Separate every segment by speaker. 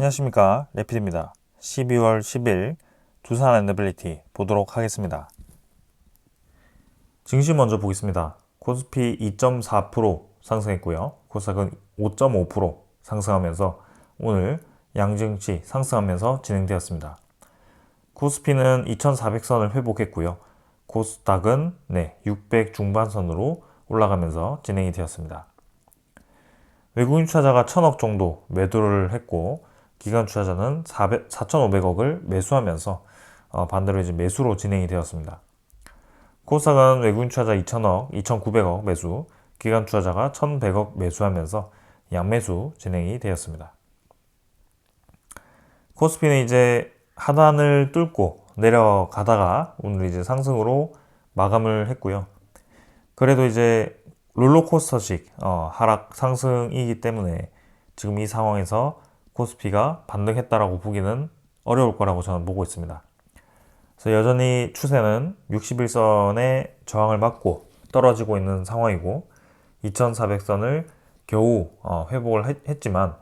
Speaker 1: 안녕하십니까, 레피드입니다. 12월 10일 두산 엔더빌리티 보도록 하겠습니다. 증시 먼저 보겠습니다. 코스피 2.4% 상승했고요. 코스닥은 5.5% 상승하면서 오늘 양증시 상승하면서 진행되었습니다. 코스피는 2400선을 회복했고요. 코스닥은 600 중반선으로 올라가면서 진행이 되었습니다. 외국인 투자자가 1000억 정도 매도를 했고 기관 투자자는 4,500억을 매수하면서 반대로 이제 매수로 진행이 되었습니다. 코스닥은 외국인 투자자 2,000억, 2,900억 매수, 기관 투자자가 1,100억 매수하면서 양매수 진행이 되었습니다. 코스피는 이제 하단을 뚫고 내려가다가 오늘 이제 상승으로 마감을 했고요. 그래도 이제 롤러코스터식 하락 상승이기 때문에 지금 이 상황에서 코스피가 반등했다라고 보기는 어려울 거라고 저는 보고 있습니다. 그래서 여전히 추세는 61선의 저항을 받고 떨어지고 있는 상황이고 2400선을 겨우 회복을 했지만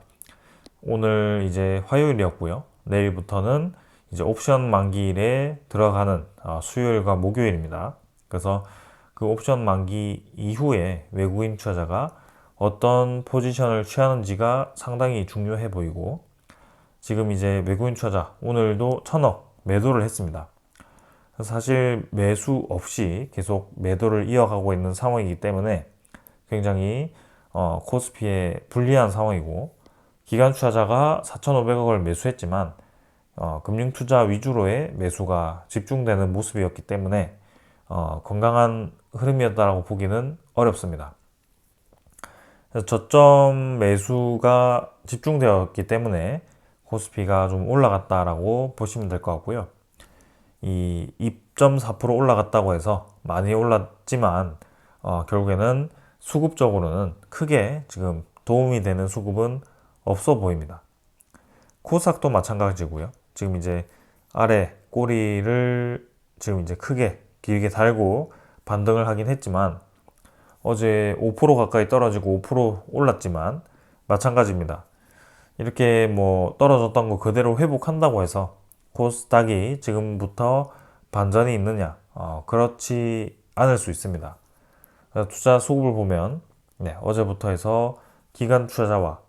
Speaker 1: 오늘 이제 화요일이었고요. 내일부터는 이제 옵션 만기일에 들어가는 수요일과 목요일입니다. 그래서 그 옵션 만기 이후에 외국인 투자자가 어떤 포지션을 취하는지가 상당히 중요해 보이고 지금 이제 외국인 투자자 오늘도 1000억 매도를 했습니다. 그래서 사실 매수 없이 계속 매도를 이어가고 있는 상황이기 때문에 굉장히 코스피에 불리한 상황이고 기관 투자자가 4,500억을 매수했지만 금융투자 위주로의 매수가 집중되는 모습이었기 때문에 건강한 흐름이었다고 보기는 어렵습니다. 그래서 저점 매수가 집중되었기 때문에 코스피가 좀 올라갔다라고 보시면 될 것 같고요. 이 2.4% 올라갔다고 해서 많이 올랐지만 결국에는 수급적으로는 크게 지금 도움이 되는 수급은 없어 보입니다. 코스닥도 마찬가지고요. 지금 이제 아래 꼬리를 지금 이제 크게 길게 달고 반등을 하긴 했지만 어제 5% 가까이 떨어지고 5% 올랐지만 마찬가지입니다. 이렇게 뭐 떨어졌던 거 그대로 회복한다고 해서 코스닥이 지금부터 반전이 있느냐? 그렇지 않을 수 있습니다. 투자 수급을 보면 어제부터 해서 기관 투자자와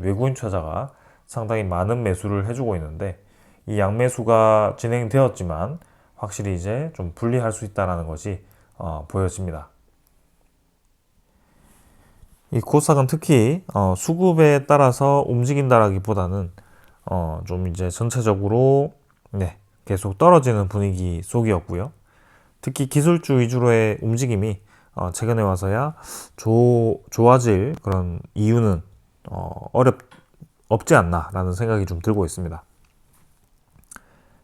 Speaker 1: 외국인 투자자가 상당히 많은 매수를 해주고 있는데 이 양매수가 진행되었지만 확실히 이제 좀 분리할 수 있다는 것이 보여집니다. 이 코스닥은 특히 수급에 따라서 움직인다라기보다는 좀 이제 전체적으로 계속 떨어지는 분위기 속이었고요. 특히 기술주 위주로의 움직임이 최근에 와서야 좋아질 그런 이유는 없지 않나라는 생각이 좀 들고 있습니다.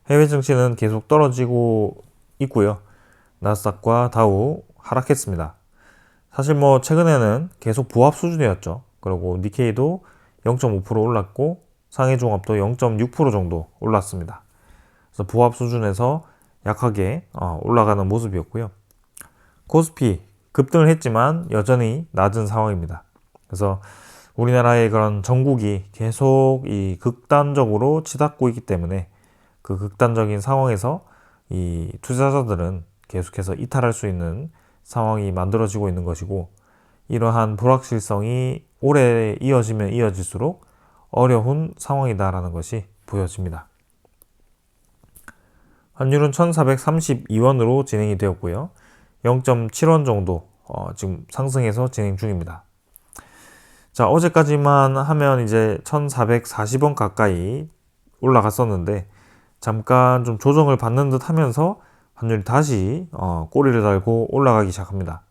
Speaker 1: 해외 증시는 계속 떨어지고 있고요. 나스닥과 다우 하락했습니다. 사실 뭐 최근에는 계속 보합 수준이었죠. 그리고 니케이도 0.5% 올랐고 상해 종합도 0.6% 정도 올랐습니다. 그래서 보합 수준에서 약하게 올라가는 모습이었고요. 코스피 급등을 했지만 여전히 낮은 상황입니다. 그래서 우리나라의 그런 정국이 계속 이 극단적으로 치닫고 있기 때문에 그 극단적인 상황에서 이 투자자들은 계속해서 이탈할 수 있는 상황이 만들어지고 있는 것이고 이러한 불확실성이 오래 이어지면 이어질수록 어려운 상황이다라는 것이 보여집니다. 환율은 1432원으로 진행이 되었고요. 0.7원 정도 지금 상승해서 진행 중입니다. 자, 어제까지만 하면 이제 1440원 가까이 올라갔었는데 잠깐 좀 조정을 받는 듯 하면서 환율이 다시 꼬리를 달고 올라가기 시작합니다.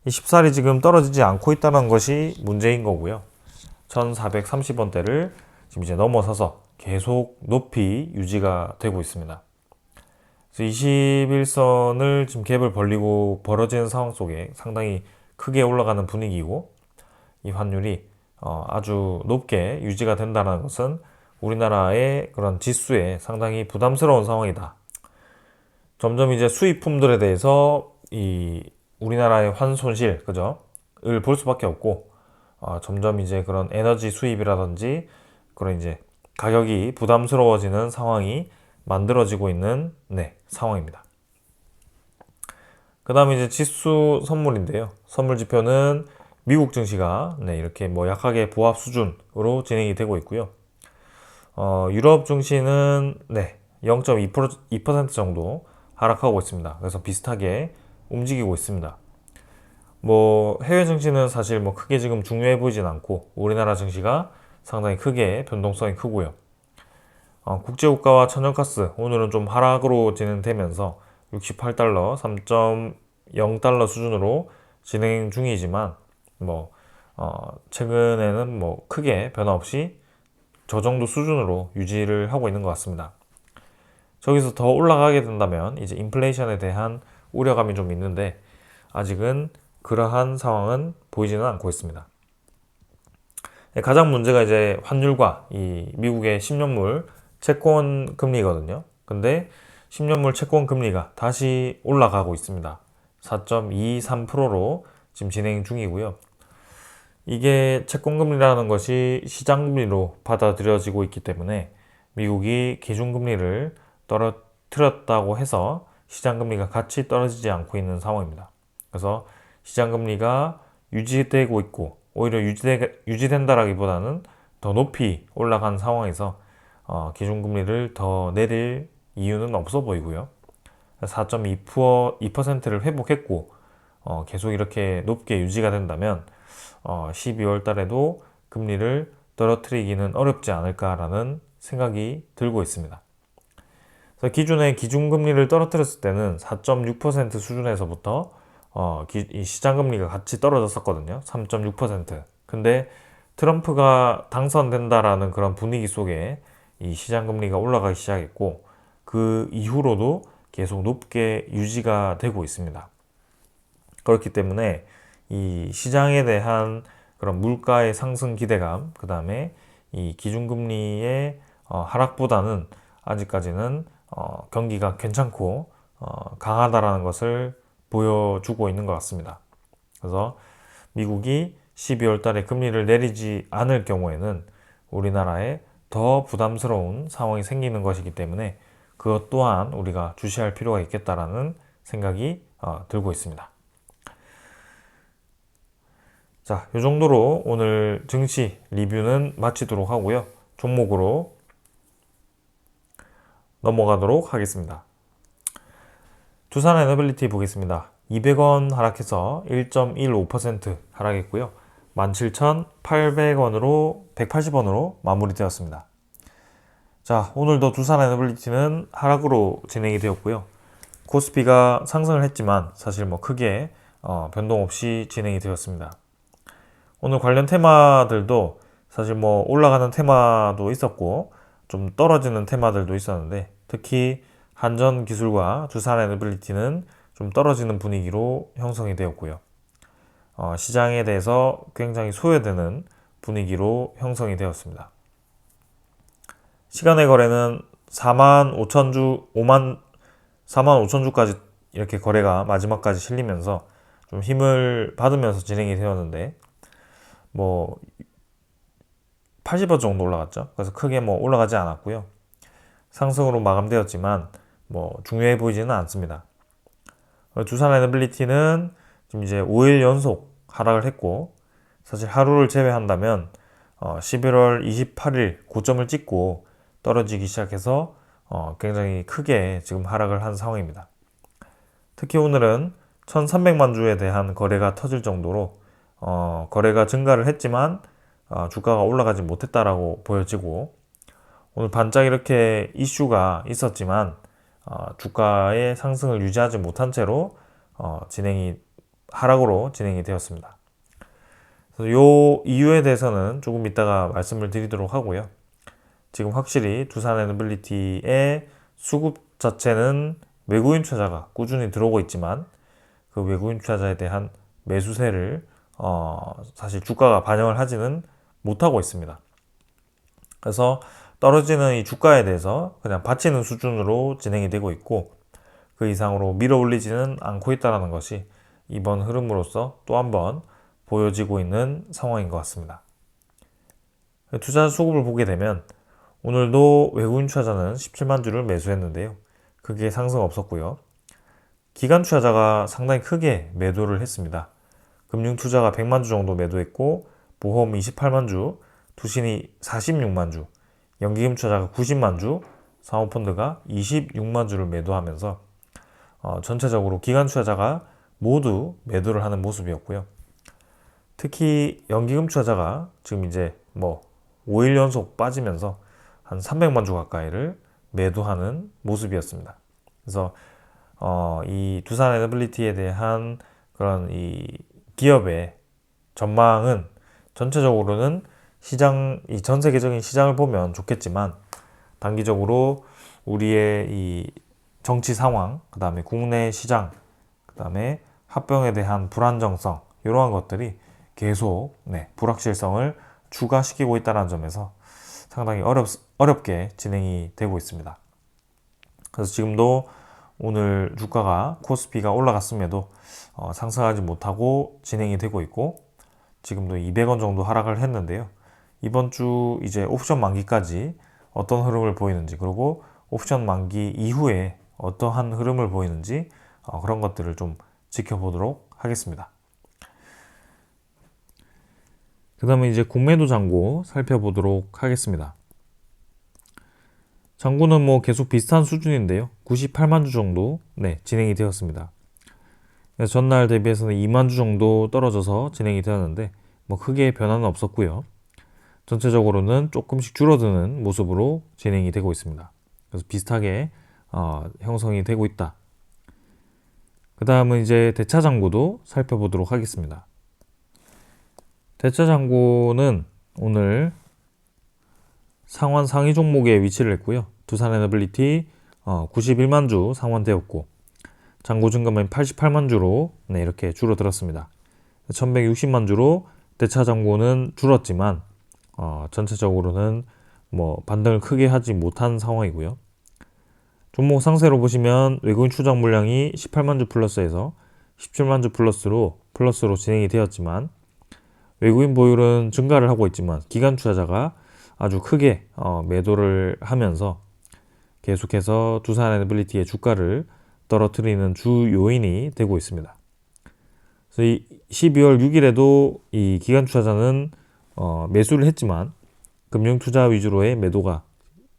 Speaker 1: 이 쉽사리 지금 떨어지지 않고 있다는 것이 문제인 거고요. 1430원대를 지금 이제 넘어서서 계속 높이 유지가 되고 있습니다. 그래서 21선을 지금 갭을 벌리고 벌어지는 상황 속에 상당히 크게 올라가는 분위기고 이 환율이 아주 높게 유지가 된다는 것은 우리나라의 그런 지수에 상당히 부담스러운 상황이다. 점점 이제 수입품들에 대해서 이 우리나라의 환손실, 그죠? 을 볼 수밖에 없고, 점점 이제 그런 에너지 수입이라든지 그런 이제 가격이 부담스러워지는 상황이 만들어지고 있는 상황입니다. 그 다음에 이제 지수 선물인데요. 선물 지표는 미국 증시가 이렇게 뭐 약하게 보합 수준으로 진행이 되고 있고요. 유럽 증시는 0.2% 정도 하락하고 있습니다. 그래서 비슷하게 움직이고 있습니다. 뭐 해외 증시는 사실 뭐 크게 지금 중요해 보이진 않고 우리나라 증시가 상당히 크게 변동성이 크고요. 국제유가와 천연가스 오늘은 좀 하락으로 진행되면서 68달러, 3.0달러 수준으로 진행 중이지만 뭐 최근에는 뭐 크게 변화 없이 저 정도 수준으로 유지를 하고 있는 것 같습니다. 저기서 더 올라가게 된다면 이제 인플레이션에 대한 우려감이 좀 있는데 아직은 그러한 상황은 보이지는 않고 있습니다. 가장 문제가 이제 환율과 이 미국의 10년물 채권 금리거든요. 근데 10년물 채권 금리가 다시 올라가고 있습니다. 4.23%로 지금 진행 중이고요. 이게 채권 금리라는 것이 시장 금리로 받아들여지고 있기 때문에 미국이 기준금리를 떨어뜨렸다고 해서 시장금리가 같이 떨어지지 않고 있는 상황입니다. 그래서 시장금리가 유지되고 있고 오히려 유지된다라기보다는 더 높이 올라간 상황에서 기준금리를 더 내릴 이유는 없어 보이고요. 4.2%를 회복했고 계속 이렇게 높게 유지가 된다면 12월 달에도 금리를 떨어뜨리기는 어렵지 않을까라는 생각이 들고 있습니다. 그래서 기존에 기준금리를 떨어뜨렸을 때는 4.6% 수준에서부터 이 시장금리가 같이 떨어졌었거든요. 3.6%. 근데 트럼프가 당선된다라는 그런 분위기 속에 이 시장금리가 올라가기 시작했고 그 이후로도 계속 높게 유지가 되고 있습니다. 그렇기 때문에 이 시장에 대한 그런 물가의 상승 기대감, 그 다음에 이 기준금리의 하락보다는 아직까지는 경기가 괜찮고 강하다라는 것을 보여주고 있는 것 같습니다. 그래서 미국이 12월 달에 금리를 내리지 않을 경우에는 우리나라에 더 부담스러운 상황이 생기는 것이기 때문에 그것 또한 우리가 주시할 필요가 있겠다라는 생각이 들고 있습니다. 자, 이 정도로 오늘 증시 리뷰는 마치도록 하고요. 종목으로 넘어가도록 하겠습니다. 두산에너빌리티 보겠습니다. 200원 하락해서 1.15% 하락했고요. 17,800원으로 180원으로 마무리되었습니다. 자, 오늘도 두산에너빌리티는 하락으로 진행이 되었고요. 코스피가 상승을 했지만 사실 뭐 크게 변동 없이 진행이 되었습니다. 오늘 관련 테마들도 사실 뭐 올라가는 테마도 있었고 좀 떨어지는 테마들도 있었는데 특히 한전기술과 두산에너빌리티는 좀 떨어지는 분위기로 형성이 되었고요. 시장에 대해서 굉장히 소외되는 분위기로 형성이 되었습니다. 시간의 거래는 4만 5천 주까지 이렇게 거래가 마지막까지 실리면서 좀 힘을 받으면서 진행이 되었는데 뭐 80원 정도 올라갔죠. 그래서 크게 뭐 올라가지 않았고요. 상승으로 마감되었지만 뭐 중요해 보이지는 않습니다. 두산에너빌리티는 지금 이제 5일 연속 하락을 했고 사실 하루를 제외한다면 11월 28일 고점을 찍고 떨어지기 시작해서 굉장히 크게 지금 하락을 한 상황입니다. 특히 오늘은 1300만 주에 대한 거래가 터질 정도로 거래가 증가를 했지만 주가가 올라가지 못했다라고 보여지고 오늘 반짝 이렇게 이슈가 있었지만 주가의 상승을 유지하지 못한 채로 하락으로 진행이 되었습니다. 그래서 이 이유에 대해서는 조금 이따가 말씀을 드리도록 하고요. 지금 확실히 두산에너빌리티의 수급 자체는 외국인 투자가 꾸준히 들어오고 있지만 그 외국인 투자자에 대한 매수세를 사실 주가가 반영을 하지는 못하고 있습니다. 그래서 떨어지는 이 주가에 대해서 그냥 받치는 수준으로 진행이 되고 있고 그 이상으로 밀어 올리지는 않고 있다는 것이 이번 흐름으로서 또 한번 보여지고 있는 상황인 것 같습니다. 투자 수급을 보게 되면 오늘도 외국인 투자자는 17만 주를 매수했는데요. 크게 상승 없었고요. 기관 투자자가 상당히 크게 매도를 했습니다. 금융 투자가 100만 주 정도 매도했고 보험 28만 주, 투신이 46만 주, 연기금 투자가 90만 주, 사모펀드가 26만 주를 매도하면서 전체적으로 기관 투자자가 모두 매도를 하는 모습이었고요. 특히 연기금 투자자가 지금 이제 5일 연속 빠지면서 한 300만 주 가까이를 매도하는 모습이었습니다. 그래서 이 두산 에너빌리티에 대한 그런 이 기업의 전망은 전체적으로는 이 전 세계적인 시장을 보면 좋겠지만 단기적으로 우리의 이 정치 상황, 그 다음에 국내 시장, 그 다음에 합병에 대한 불안정성 이러한 것들이 계속 불확실성을 추가시키고 있다는 점에서 상당히 어렵게 진행이 되고 있습니다. 그래서 지금도 오늘 주가가 코스피가 올라갔음에도 상승하지 못하고 진행이 되고 있고 지금도 200원 정도 하락을 했는데요. 이번 주 이제 옵션 만기까지 어떤 흐름을 보이는지 그리고 옵션 만기 이후에 어떠한 흐름을 보이는지 그런 것들을 좀 지켜보도록 하겠습니다. 그 다음에 이제 공매도 잔고 살펴보도록 하겠습니다. 잔고는 계속 비슷한 수준인데요. 98만 주 정도 진행이 되었습니다. 전날 대비해서는 2만 주 정도 떨어져서 진행이 되었는데 크게 변화는 없었고요. 전체적으로는 조금씩 줄어드는 모습으로 진행이 되고 있습니다. 그래서 비슷하게 형성이 되고 있다. 그 다음은 이제 대차 잔고도 살펴보도록 하겠습니다. 대차 잔고는 오늘 상환 상위 종목에 위치를 했고요. 두산 에너빌리티 91만 주 상환되었고 잔고 증감은 88만 주로 이렇게 줄어들었습니다. 1160만 주로 대차 잔고는 줄었지만 전체적으로는 반등을 크게 하지 못한 상황이고요. 종목 상세로 보시면 외국인 추정 물량이 18만 주 플러스에서 17만 주 플러스로 진행이 되었지만 외국인 보유는 증가를 하고 있지만 기관 투자자가 아주 크게 매도를 하면서 계속해서 두산 에너빌리티의 주가를 떨어뜨리는 주 요인이 되고 있습니다. 그래서 이 12월 6일에도 이 기관 투자자는 매수를 했지만 금융 투자 위주로의 매도가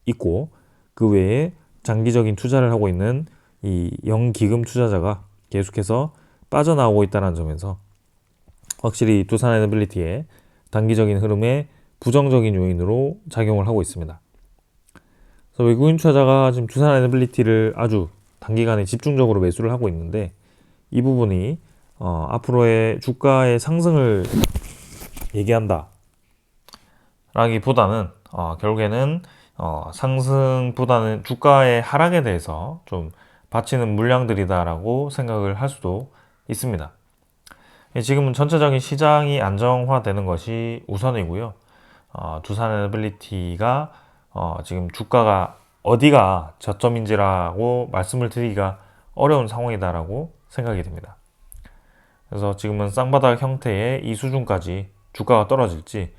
Speaker 1: 있고 그 외에 장기적인 투자를 하고 있는 이 영기금 투자자가 계속해서 빠져나오고 있다는 점에서 확실히 두산 에너빌리티의 단기적인 흐름에 부정적인 요인으로 작용을 하고 있습니다. 그래서 외국인 투자자가 지금 두산 에너빌리티를 아주 단기간에 집중적으로 매수를 하고 있는데 이 부분이 앞으로의 주가의 상승을 얘기한다 라기보다는 결국에는 상승보다는 주가의 하락에 대해서 좀 바치는 물량들이다라고 생각을 할 수도 있습니다. 지금은 전체적인 시장이 안정화되는 것이 우선이고요. 두산 에너빌리티가 지금 주가가 어디가 저점인지라고 말씀을 드리기가 어려운 상황이다라고 생각이 됩니다. 그래서 지금은 쌍바닥 형태의 이 수준까지 주가가 떨어질지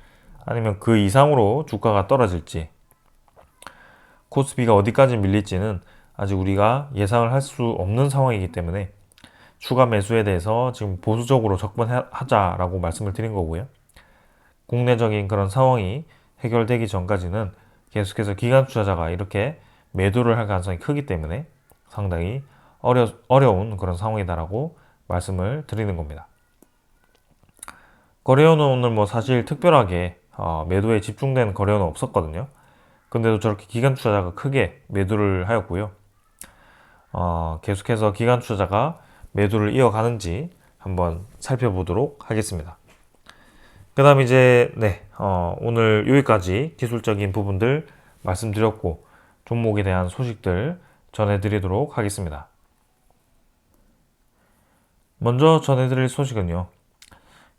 Speaker 1: 아니면 그 이상으로 주가가 떨어질지 코스피가 어디까지 밀릴지는 아직 우리가 예상을 할 수 없는 상황이기 때문에 추가 매수에 대해서 지금 보수적으로 접근하자라고 말씀을 드린 거고요. 국내적인 그런 상황이 해결되기 전까지는 계속해서 기관 투자자가 이렇게 매도를 할 가능성이 크기 때문에 상당히 어려운 그런 상황이다라고 말씀을 드리는 겁니다. 거래원은 오늘 사실 특별하게 매도에 집중된 거래원은 없었거든요. 근데도 저렇게 기관 투자자가 크게 매도를 하였고요. 계속해서 기관 투자자가 매도를 이어가는지 한번 살펴보도록 하겠습니다. 그 다음 이제 오늘 여기까지 기술적인 부분들 말씀드렸고 종목에 대한 소식들 전해드리도록 하겠습니다. 먼저 전해드릴 소식은요.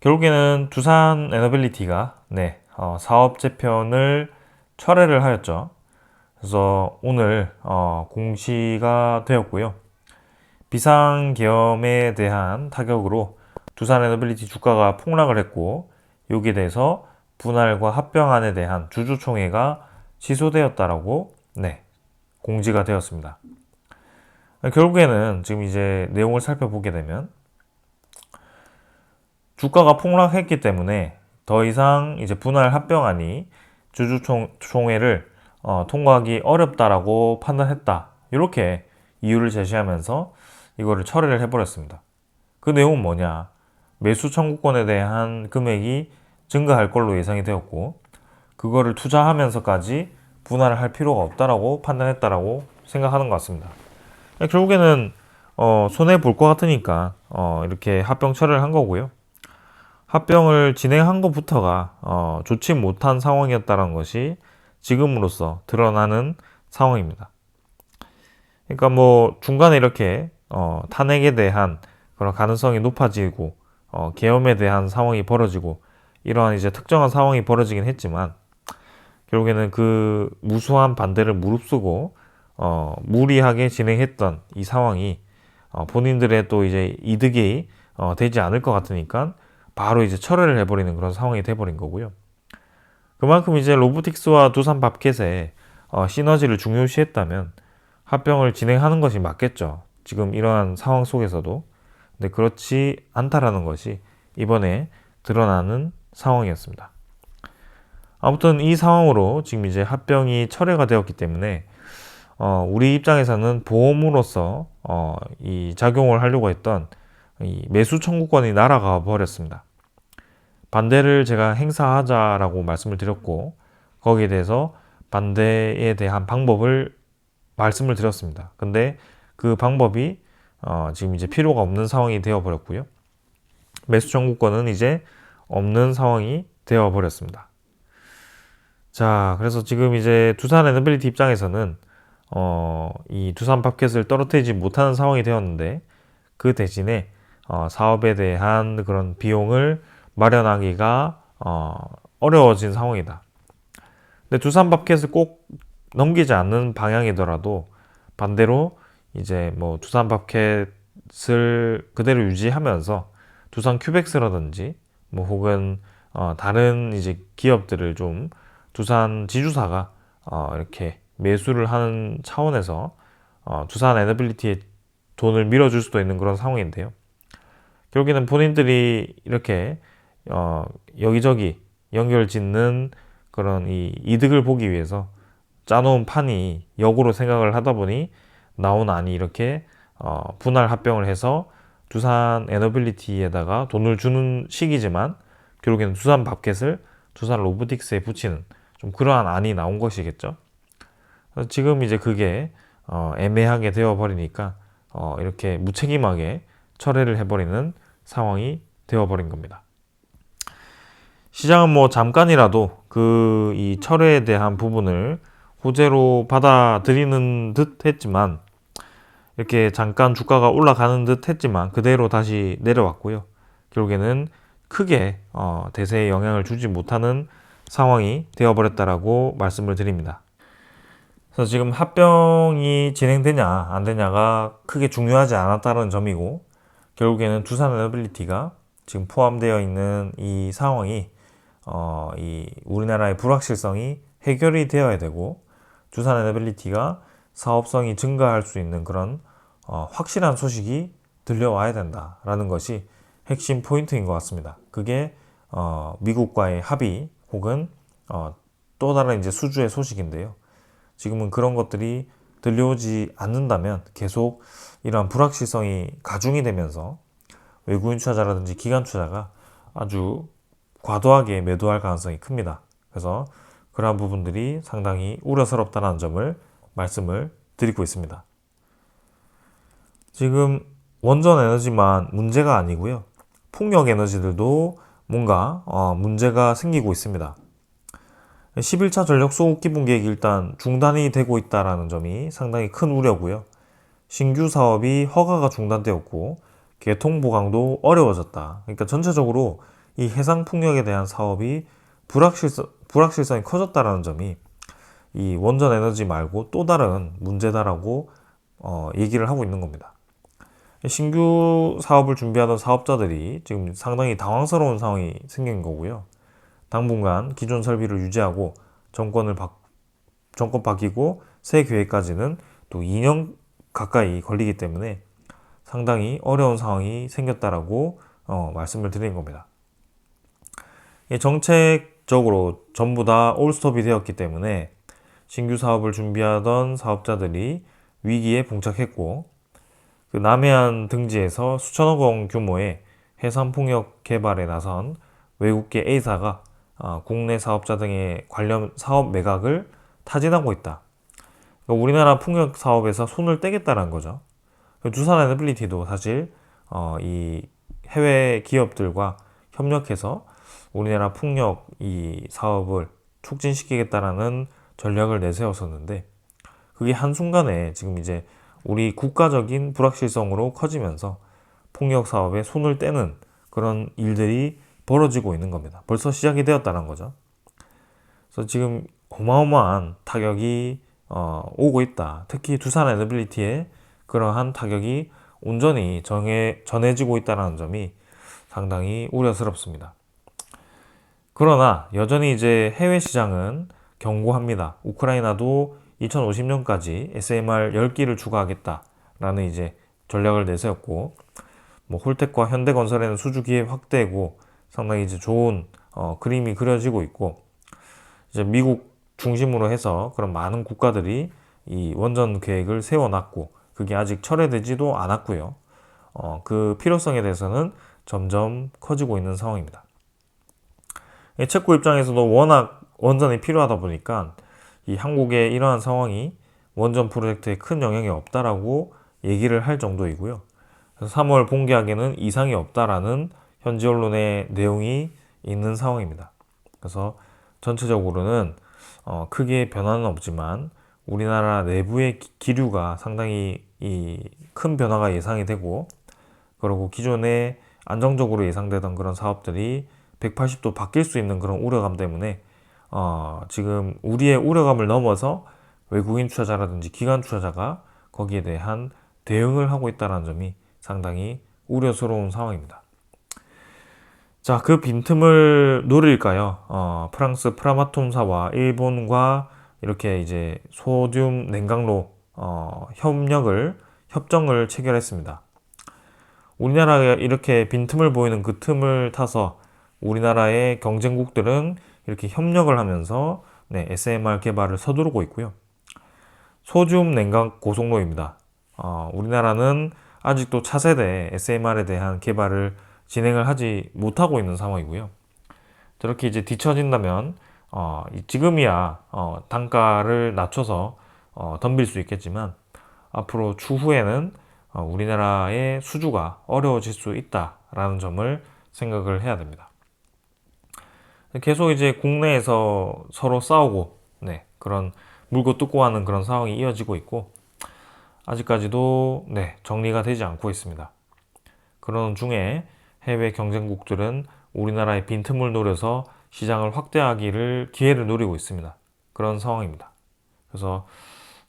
Speaker 1: 결국에는 두산 에너빌리티가 사업 재편을 철회를 하였죠. 그래서 오늘 공시가 되었고요. 비상계엄에 대한 타격으로 두산 에너빌리티 주가가 폭락을 했고 여기에 대해서 분할과 합병안에 대한 주주총회가 취소되었다라고 공지가 되었습니다. 결국에는 지금 이제 내용을 살펴보게 되면 주가가 폭락했기 때문에 더 이상 이제 분할 합병안이 주주총회를 통과하기 어렵다라고 판단했다. 이렇게 이유를 제시하면서 이거를 철회를 해버렸습니다. 그 내용은 뭐냐? 매수 청구권에 대한 금액이 증가할 걸로 예상이 되었고, 그거를 투자하면서까지 분할을 할 필요가 없다라고 판단했다라고 생각하는 것 같습니다. 결국에는 손해 볼 것 같으니까 이렇게 합병 철회를 한 거고요. 합병을 진행한 것부터가 좋지 못한 상황이었다는 것이 지금으로서 드러나는 상황입니다. 그러니까 뭐 중간에 이렇게 탄핵에 대한 그런 가능성이 높아지고 계엄에 대한 상황이 벌어지고 이러한 이제 특정한 상황이 벌어지긴 했지만 결국에는 그 무수한 반대를 무릅쓰고 무리하게 진행했던 이 상황이 본인들의 또 이제 이득이 되지 않을 것 같으니까 바로 이제 철회를 해버리는 그런 상황이 돼버린 거고요. 그만큼 이제 로보틱스와 두산밥켓의 시너지를 중요시했다면 합병을 진행하는 것이 맞겠죠. 지금 이러한 상황 속에서도. 근데 그렇지 않다라는 것이 이번에 드러나는 상황이었습니다. 아무튼 이 상황으로 지금 이제 합병이 철회가 되었기 때문에 우리 입장에서는 보험으로서 이 작용을 하려고 했던 이 매수 청구권이 날아가 버렸습니다. 반대를 제가 행사하자라고 말씀을 드렸고 거기에 대해서 반대에 대한 방법을 말씀을 드렸습니다. 근데 그 방법이 지금 이제 필요가 없는 상황이 되어 버렸고요. 매수 청구권은 이제 없는 상황이 되어 버렸습니다. 자, 그래서 지금 이제 두산 에너빌리티 입장에서는 이 두산밥켓을 떨어뜨리지 못하는 상황이 되었는데 그 대신에 사업에 대한 그런 비용을 마련하기가 어려워진 상황이다. 근데 두산밥켓을 꼭 넘기지 않는 방향이더라도 반대로 이제 뭐 두산밥켓을 그대로 유지하면서 두산 큐벡스라든지 뭐 혹은 다른 이제 기업들을 좀 두산 지주사가 이렇게 매수를 하는 차원에서 두산 에너빌리티에 돈을 밀어줄 수도 있는 그런 상황인데요. 결국에는 본인들이 이렇게 여기저기 연결 짓는 그런 이 이득을 보기 위해서 짜놓은 판이 역으로 생각을 하다 보니 나온 안이 이렇게 분할 합병을 해서 두산 에너빌리티에다가 돈을 주는 식이지만 결국에는 두산 밥켓을 두산 로보틱스에 붙이는 좀 그러한 안이 나온 것이겠죠. 지금 이제 그게 애매하게 되어 버리니까 이렇게 무책임하게 철회를 해버리는 상황이 되어 버린 겁니다. 시장은 뭐 잠깐이라도 그 이 철회에 대한 부분을 호재로 받아들이는 듯 했지만 이렇게 잠깐 주가가 올라가는 듯 했지만 그대로 다시 내려왔고요. 결국에는 크게 대세에 영향을 주지 못하는 상황이 되어버렸다라고 말씀을 드립니다. 그래서 지금 합병이 진행되냐 안 되냐가 크게 중요하지 않았다는 점이고 결국에는 두산 에너빌리티가 지금 포함되어 있는 이 상황이 이 우리나라의 불확실성이 해결이 되어야 되고 두산 에너빌리티가 사업성이 증가할 수 있는 그런 확실한 소식이 들려와야 된다라는 것이 핵심 포인트인 것 같습니다. 그게 미국과의 합의 혹은 또 다른 이제 수주의 소식인데요. 지금은 그런 것들이 들려오지 않는다면 계속 이러한 불확실성이 가중이 되면서 외국인 투자자라든지 기관 투자가 아주 과도하게 매도할 가능성이 큽니다. 그래서 그러한 부분들이 상당히 우려스럽다는 점을 말씀을 드리고 있습니다. 지금 원전 에너지만 문제가 아니고요. 풍력 에너지들도 뭔가 문제가 생기고 있습니다. 11차 전력 소급 기본 계획이 일단 중단이 되고 있다는 점이 상당히 큰 우려고요. 신규 사업이 허가가 중단되었고 개통 보강도 어려워졌다. 그러니까 전체적으로 이 해상 풍력에 대한 사업이 불확실성이 커졌다는 점이 이 원전 에너지 말고 또 다른 문제다라고 얘기를 하고 있는 겁니다. 신규 사업을 준비하던 사업자들이 지금 상당히 당황스러운 상황이 생긴 거고요. 당분간 기존 설비를 유지하고 정권 바뀌고 새 계획까지는 또 2년 가까이 걸리기 때문에 상당히 어려운 상황이 생겼다라고 말씀을 드린 겁니다. 정책적으로 전부 다 올스톱이 되었기 때문에 신규 사업을 준비하던 사업자들이 위기에 봉착했고, 그 남해안 등지에서 수천억 원 규모의 해상풍력 개발에 나선 외국계 A사가 국내 사업자 등의 관련 사업 매각을 타진하고 있다. 그러니까 우리나라 풍력 사업에서 손을 떼겠다는 거죠. 두산 에너빌리티도 사실 이 해외 기업들과 협력해서 우리나라 풍력 이 사업을 촉진시키겠다라는 전략을 내세웠었는데, 그게 한순간에 지금 이제 우리 국가적인 불확실성으로 커지면서 풍력 사업에 손을 떼는 그런 일들이 벌어지고 있는 겁니다. 벌써 시작이 되었다는 거죠. 그래서 지금 어마어마한 타격이 오고 있다. 특히 두산 에너빌리티에 그러한 타격이 온전히 전해지고 있다는 점이 상당히 우려스럽습니다. 그러나 여전히 이제 해외 시장은 견고합니다. 우크라이나도 2050년까지 SMR 10기를 추가하겠다라는 이제 전략을 내세웠고, 뭐 홀텍과 현대건설에는 수주 기회 확대고 상당히 이제 좋은 그림이 그려지고 있고, 이제 미국 중심으로 해서 그런 많은 국가들이 이 원전 계획을 세워놨고, 그게 아직 철회되지도 않았고요. 그 필요성에 대해서는 점점 커지고 있는 상황입니다. 체코 입장에서도 워낙 원전이 필요하다 보니까 이 한국의 이러한 상황이 원전 프로젝트에 큰 영향이 없다라고 얘기를 할 정도이고요. 그래서 3월 본계약에는 이상이 없다라는 현지 언론의 내용이 있는 상황입니다. 그래서 전체적으로는 크게 변화는 없지만 우리나라 내부의 기류가 상당히 큰 변화가 예상이 되고, 그리고 기존에 안정적으로 예상되던 그런 사업들이 180도 바뀔 수 있는 그런 우려감 때문에 지금 우리의 우려감을 넘어서 외국인 투자자라든지 기관 투자자가 거기에 대한 대응을 하고 있다는 점이 상당히 우려스러운 상황입니다. 자, 그 빈틈을 노릴까요? 프랑스 프라마톰사와 일본과 이렇게 이제 소듐 냉각로 협정을 체결했습니다. 우리나라가 이렇게 빈틈을 보이는 그 틈을 타서 우리나라의 경쟁국들은 이렇게 협력을 하면서 SMR 개발을 서두르고 있고요. 소듐 냉각 고속로입니다. 우리나라는 아직도 차세대 SMR에 대한 개발을 진행을 하지 못하고 있는 상황이고요. 저렇게 이제 뒤처진다면 지금이야 단가를 낮춰서 덤빌 수 있겠지만 앞으로 추후에는 우리나라의 수주가 어려워질 수 있다라는 점을 생각을 해야 됩니다. 계속 이제 국내에서 서로 싸우고 그런 물고 뜯고 하는 그런 상황이 이어지고 있고, 아직까지도 정리가 되지 않고 있습니다. 그런 중에 해외 경쟁국들은 우리나라의 빈틈을 노려서 시장을 확대하기를 기회를 노리고 있습니다. 그런 상황입니다. 그래서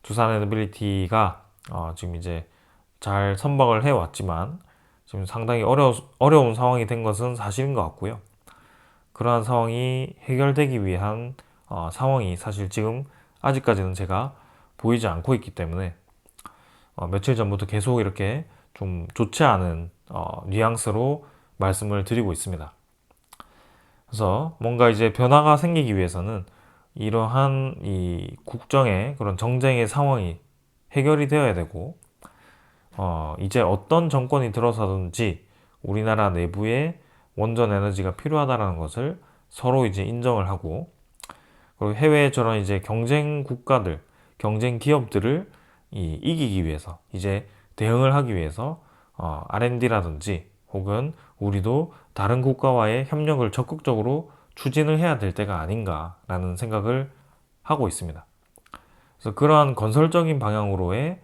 Speaker 1: 두산 에너빌리티가 지금 이제 잘 선방을 해왔지만 지금 상당히 어려운 상황이 된 것은 사실인 것 같고요. 그러한 상황이 해결되기 위한 상황이 사실 지금 아직까지는 제가 보이지 않고 있기 때문에 며칠 전부터 계속 이렇게 좀 좋지 않은 뉘앙스로 말씀을 드리고 있습니다. 그래서 뭔가 이제 변화가 생기기 위해서는 이러한 이 국정의 그런 정쟁의 상황이 해결이 되어야 되고, 이제 어떤 정권이 들어서든지 우리나라 내부에 원전 에너지가 필요하다는 것을 서로 이제 인정을 하고, 그리고 해외의 저런 이제 경쟁 국가들, 경쟁 기업들을 이기기 위해서, 이제 대응을 하기 위해서 R&D라든지 혹은 우리도 다른 국가와의 협력을 적극적으로 추진을 해야 될 때가 아닌가라는 생각을 하고 있습니다. 그래서 그러한 건설적인 방향으로의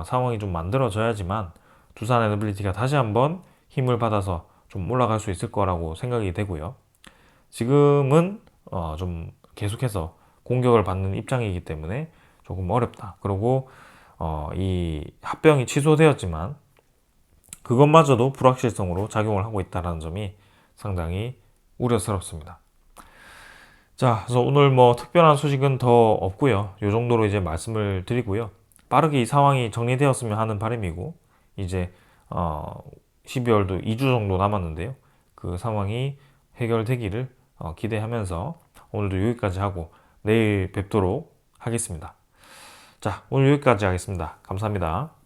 Speaker 1: 상황이 좀 만들어져야지만 두산 에너빌리티가 다시 한번 힘을 받아서 좀 올라갈 수 있을 거라고 생각이 되고요. 지금은 좀 계속해서 공격을 받는 입장이기 때문에 조금 어렵다. 그리고 이 합병이 취소되었지만 그것마저도 불확실성으로 작용을 하고 있다는 점이 상당히 우려스럽습니다. 자, 그래서 오늘 뭐 특별한 소식은 더 없고요. 요 정도로 이제 말씀을 드리고요. 빠르게 이 상황이 정리되었으면 하는 바람이고, 이제 12월도 2주 정도 남았는데요. 그 상황이 해결되기를 기대하면서 오늘도 여기까지 하고 내일 뵙도록 하겠습니다. 자, 오늘 여기까지 하겠습니다. 감사합니다.